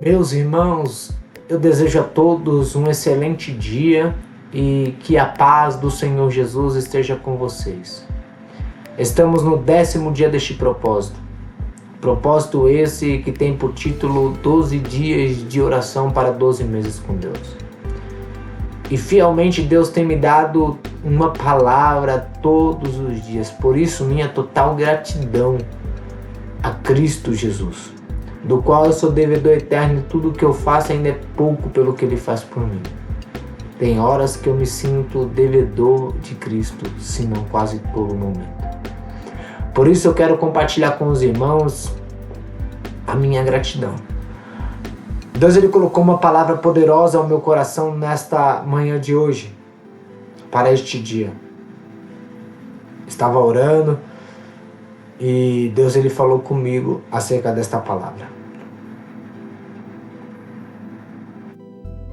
Meus irmãos, eu desejo a todos um excelente dia e que a paz do Senhor Jesus esteja com vocês. Estamos no 10º dia deste propósito. Propósito esse que tem por título 12 dias de oração para 12 meses com Deus. E fielmente Deus tem me dado uma palavra todos os dias. Por isso, minha total gratidão a Cristo Jesus, do qual eu sou devedor eterno e tudo que eu faço ainda é pouco pelo que Ele faz por mim. Tem horas que eu me sinto devedor de Cristo, se não quase todo momento. Por isso eu quero compartilhar com os irmãos a minha gratidão. Deus Ele colocou uma palavra poderosa ao meu coração nesta manhã de hoje, para este dia. Estava orando e Deus Ele falou comigo acerca desta palavra.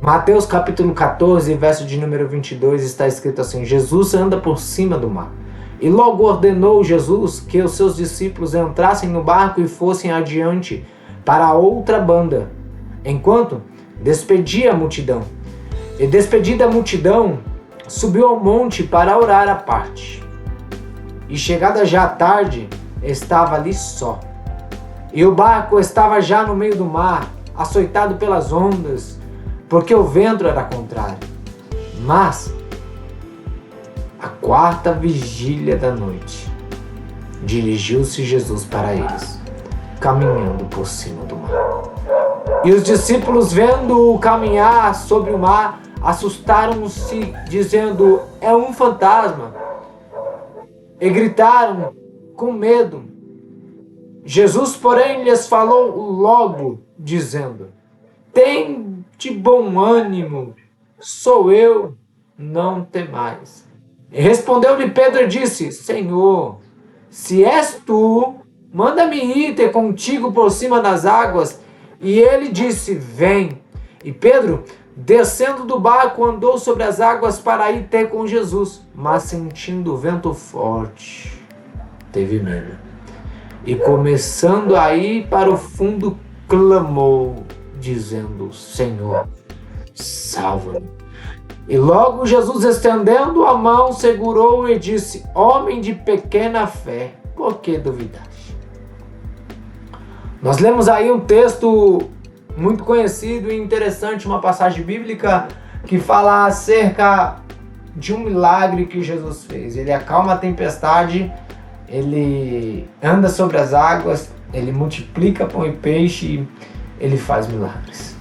Mateus capítulo 14, verso de número 22, está escrito assim: Jesus anda por cima do mar. E logo ordenou Jesus que os seus discípulos entrassem no barco e fossem adiante para a outra banda, enquanto despedia a multidão. E despedida a multidão, subiu ao monte para orar à parte. E chegada já a tarde, estava ali só. E o barco estava já no meio do mar, açoitado pelas ondas, porque o vento era contrário. Mas, à 4ª vigília da noite, dirigiu-se Jesus para eles, caminhando por cima do mar. E os discípulos, vendo-o caminhar sobre o mar, assustaram-se, dizendo: é um fantasma. E gritaram com medo. Jesus, porém, lhes falou logo, dizendo: tem de bom ânimo, sou eu, não temais. E respondeu-lhe Pedro e disse: Senhor, se és tu, manda-me ir ter contigo por cima das águas. E ele disse: vem. E Pedro, descendo do barco, andou sobre as águas para ir ter com Jesus, mas sentindo o vento forte, teve medo. E começando a ir para o fundo, clamou, dizendo: Senhor, salva-me. E logo Jesus, estendendo a mão, segurou e disse: homem de pequena fé, por que duvidaste? Nós lemos aí um texto muito conhecido e interessante, uma passagem bíblica que fala acerca de um milagre que Jesus fez. Ele acalma a tempestade, ele anda sobre as águas, ele multiplica pão e peixe, ele faz milagres.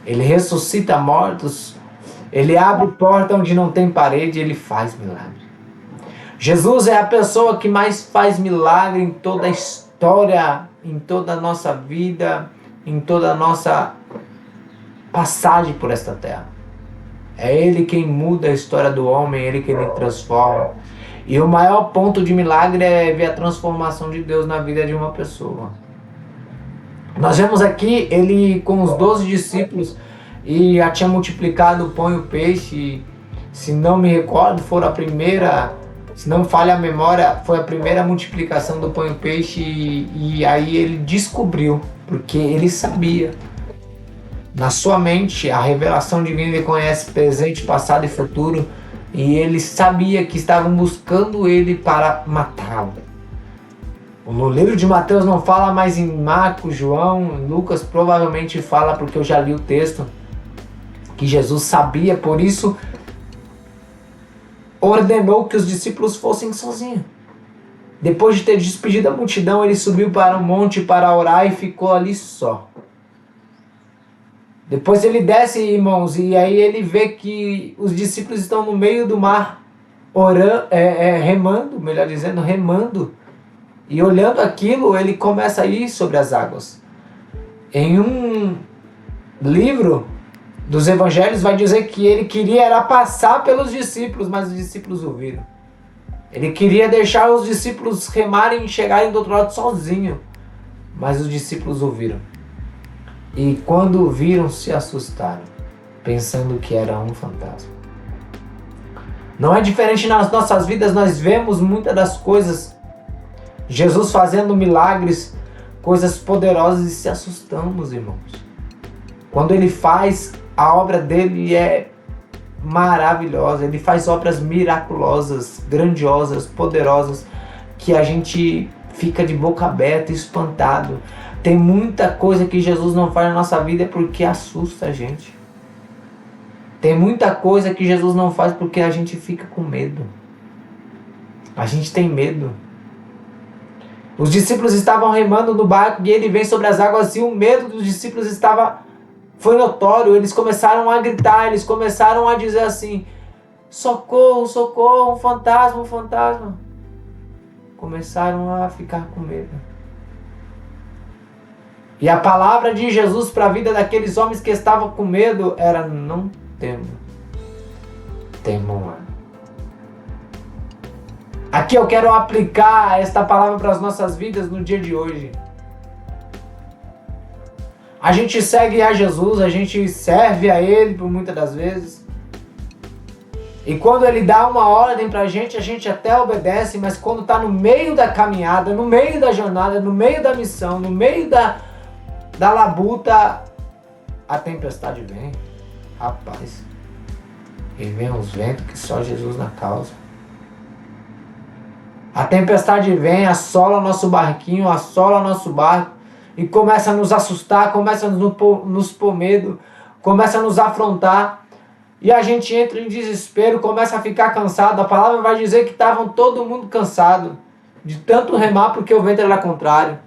Ele ressuscita mortos, ele abre porta onde não tem parede, ele faz milagre. Jesus é a pessoa que mais faz milagre em toda a história, em toda a nossa vida, em toda a nossa passagem por esta terra. É Ele quem muda a história do homem, é Ele quem ele transforma. E o maior ponto de milagre é ver a transformação de Deus na vida de uma pessoa. Nós vemos aqui ele com os 12 discípulos e já tinha multiplicado o pão e o peixe. Se não me recordo, se não me falha a memória, foi a primeira multiplicação do pão e o peixe. E aí ele descobriu, porque ele sabia. Na sua mente, a revelação divina, ele conhece presente, passado e futuro. E ele sabia que estavam buscando ele para matá-lo. No livro de Mateus não fala, mas em Marcos, João, Lucas provavelmente fala, porque eu já li o texto, que Jesus sabia, por isso ordenou que os discípulos fossem sozinhos. Depois de ter despedido a multidão, ele subiu para o monte para orar e ficou ali só. Depois ele desce, irmãos, e aí ele vê que os discípulos estão no meio do mar, remando. E olhando aquilo, ele começa a ir sobre as águas. Em um livro dos evangelhos vai dizer que ele queria era passar pelos discípulos, mas os discípulos o viram. Ele queria deixar os discípulos remarem e chegarem do outro lado sozinho, mas os discípulos o viram. E quando o viram, se assustaram, pensando que era um fantasma. Não é diferente nas nossas vidas, nós vemos muitas das coisas, Jesus fazendo milagres, coisas poderosas, e se assustamos, irmãos. Quando Ele faz, a obra dele é maravilhosa. Ele faz obras miraculosas, grandiosas, poderosas, que a gente fica de boca aberta, espantado. Tem muita coisa que Jesus não faz na nossa vida porque assusta a gente. Tem muita coisa que Jesus não faz porque a gente fica com medo. A gente tem medo. Os discípulos estavam remando no barco e ele vem sobre as águas e o medo dos discípulos foi notório. Eles começaram a gritar, eles começaram a dizer assim: socorro, socorro, um fantasma, um fantasma. Começaram a ficar com medo. E a palavra de Jesus para a vida daqueles homens que estavam com medo era: não temam, temam. Aqui eu quero aplicar esta palavra para as nossas vidas no dia de hoje. A gente segue a Jesus, a gente serve a Ele por muitas das vezes. E quando Ele dá uma ordem pra gente, a gente até obedece, mas quando está no meio da caminhada, no meio da jornada, no meio da missão, no meio da labuta, a tempestade vem. Rapaz, e vem uns ventos que só Jesus na causa. A tempestade vem, assola nosso barquinho, assola nosso barco e começa a nos assustar, começa a nos pôr medo, começa a nos afrontar. E a gente entra em desespero, começa a ficar cansado. A palavra vai dizer que estavam todo mundo cansado de tanto remar porque o vento era contrário.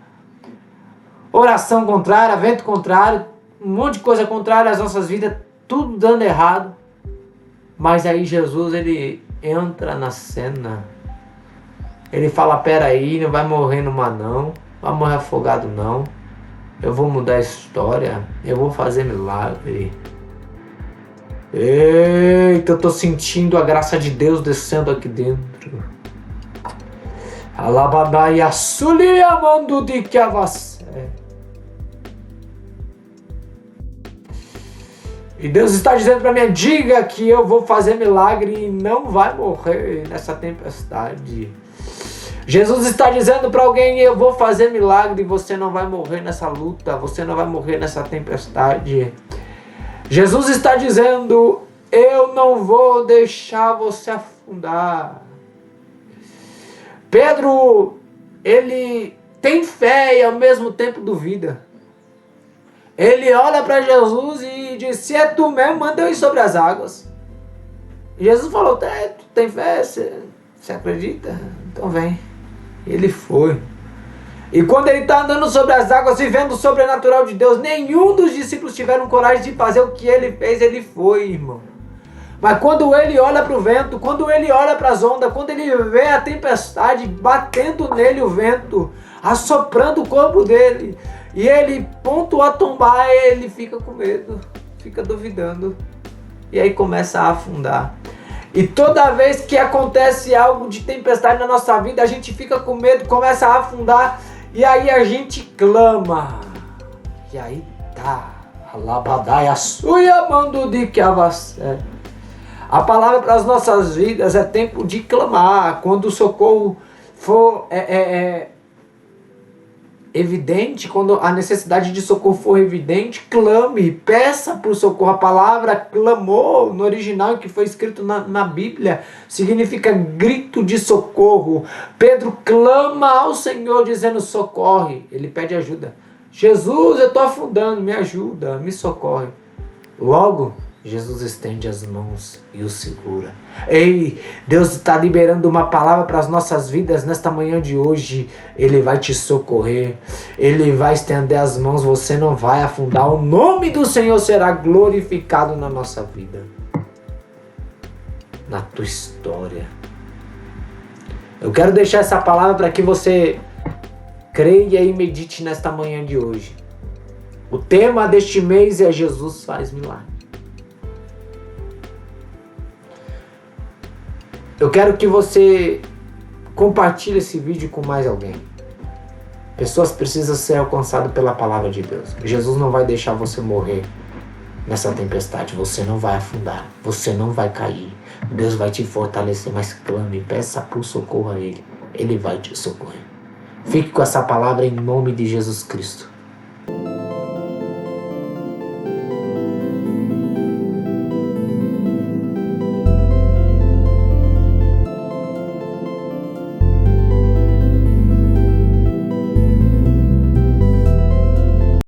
Oração contrária, vento contrário, um monte de coisa contrária às nossas vidas, tudo dando errado. Mas aí Jesus, ele entra na cena. Ele fala: peraí, não vai morrer no mar não, vai morrer afogado não. Eu vou mudar a história, eu vou fazer milagre. Eita, eu tô sentindo a graça de Deus descendo aqui dentro. Alabadai assuli amando de que avasse. E Deus está dizendo para mim: diga que eu vou fazer milagre e não vai morrer nessa tempestade. Jesus está dizendo para alguém: eu vou fazer milagre e você não vai morrer nessa luta, você não vai morrer nessa tempestade. Jesus está dizendo: eu não vou deixar você afundar. Pedro, ele tem fé e ao mesmo tempo duvida. Ele olha para Jesus e diz: se é tu mesmo, manda eu ir sobre as águas. E Jesus falou: tu tem fé? Você acredita? Então vem. Ele foi. E quando ele está andando sobre as águas, vivendo o sobrenatural de Deus, nenhum dos discípulos tiveram coragem de fazer o que ele fez. Ele foi, irmão. Mas quando ele olha para o vento, quando ele olha para as ondas, quando ele vê a tempestade batendo nele, o vento assoprando o corpo dele, e ele ponto a tombar, ele fica com medo, fica duvidando, e aí começa a afundar. E toda vez que acontece algo de tempestade na nossa vida, a gente fica com medo, começa a afundar, e aí a gente clama. E aí tá. Alabadai suia mando de que avasse. A palavra para as nossas vidas é tempo de clamar. Quando o socorro for evidente, quando a necessidade de socorro for evidente, clame, peça por socorro. A palavra clamor, no original que foi escrito na Bíblia, significa grito de socorro. Pedro clama ao Senhor dizendo: socorre. Ele pede ajuda. Jesus, eu estou afundando, me ajuda, me socorre. Logo, Jesus estende as mãos e o segura. Ei, Deus está liberando uma palavra para as nossas vidas nesta manhã de hoje. Ele vai te socorrer. Ele vai estender as mãos. Você não vai afundar. O nome do Senhor será glorificado na nossa vida, na tua história. Eu quero deixar essa palavra para que você creia e medite nesta manhã de hoje. O tema deste mês é: Jesus faz milagre. Eu quero que você compartilhe esse vídeo com mais alguém. Pessoas precisam ser alcançadas pela palavra de Deus. Jesus não vai deixar você morrer nessa tempestade. Você não vai afundar. Você não vai cair. Deus vai te fortalecer, mas clame, peça por socorro a Ele. Ele vai te socorrer. Fique com essa palavra em nome de Jesus Cristo.